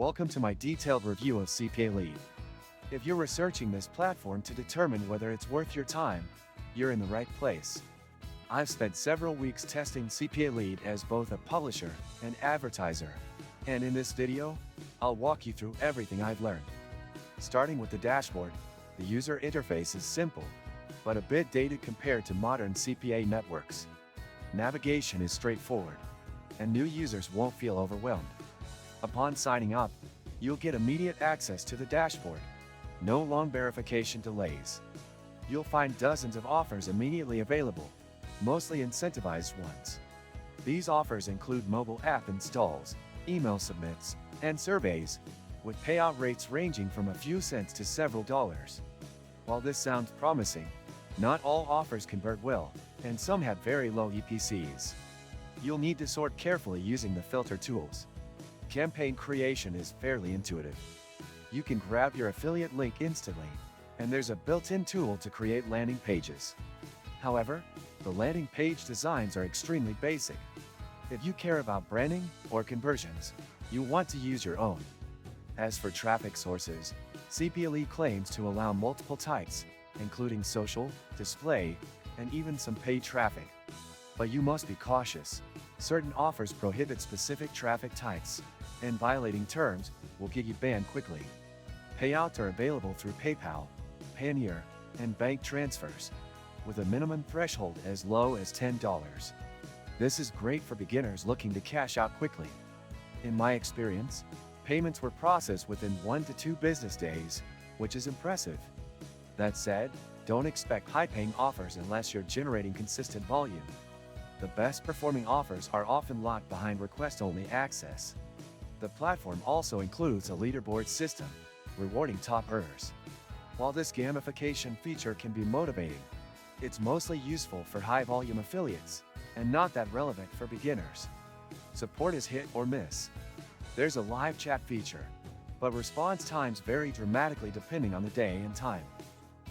Welcome to my detailed review of CPAlead. If you're researching this platform to determine whether it's worth your time, you're in the right place. I've spent several weeks testing CPAlead as both a publisher and advertiser, and in this video, I'll walk you through everything I've learned. Starting with the dashboard, the user interface is simple, but a bit dated compared to modern CPA networks. Navigation is straightforward, and new users won't feel overwhelmed. Upon signing up, you'll get immediate access to the dashboard. No long verification delays. You'll find dozens of offers immediately available, mostly incentivized ones. These offers include mobile app installs, email submits, and surveys, with payout rates ranging from a few cents to several dollars. While this sounds promising, not all offers convert well, and some have very low EPCs. You'll need to sort carefully using the filter tools. Campaign creation is fairly intuitive. You can grab your affiliate link instantly, and there's a built-in tool to create landing pages. However, the landing page designs are extremely basic. If you care about branding or conversions, you'll want to use your own. As for traffic sources, CPAlead claims to allow multiple types, including social, display, and even some paid traffic. But you must be cautious. Certain offers prohibit specific traffic types, and violating terms will get you banned quickly. Payouts are available through PayPal, Payoneer, and bank transfers, with a minimum threshold as low as $10. This is great for beginners looking to cash out quickly. In my experience, payments were processed within 1 to 2 business days, which is impressive. That said, don't expect high-paying offers unless you're generating consistent volume. The best performing offers are often locked behind request-only access. The platform also includes a leaderboard system, rewarding top earners. While this gamification feature can be motivating, it's mostly useful for high-volume affiliates, and not that relevant for beginners. Support is hit or miss. There's a live chat feature, but response times vary dramatically depending on the day and time.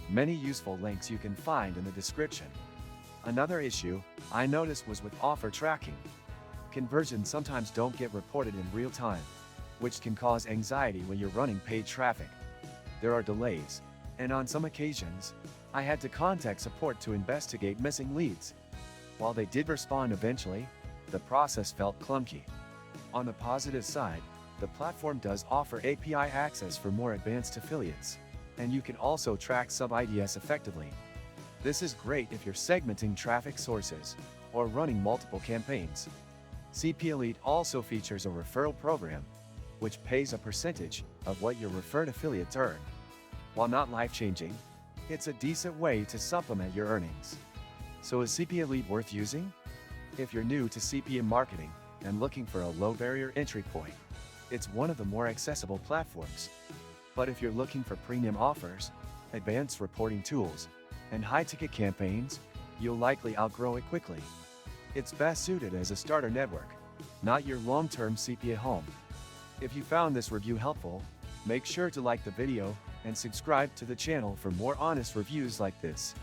Many useful links you can find in the description. Another issue I noticed was with offer tracking. Conversions sometimes don't get reported in real time, which can cause anxiety when you're running paid traffic. There are delays, and on some occasions, I had to contact support to investigate missing leads. While they did respond eventually, the process felt clunky. On the positive side, the platform does offer API access for more advanced affiliates, and you can also track sub-IDs effectively. This is great if you're segmenting traffic sources or running multiple campaigns. CPAlead also features a referral program, which pays a percentage of what your referred affiliates earn. While not life-changing, it's a decent way to supplement your earnings. So is CPAlead worth using? If you're new to CPA marketing and looking for a low-barrier entry point, it's one of the more accessible platforms. But if you're looking for premium offers, advanced reporting tools, and high-ticket campaigns, you'll likely outgrow it quickly. It's best suited as a starter network, not your long-term CPA home. If you found this review helpful, make sure to like the video and subscribe to the channel for more honest reviews like this.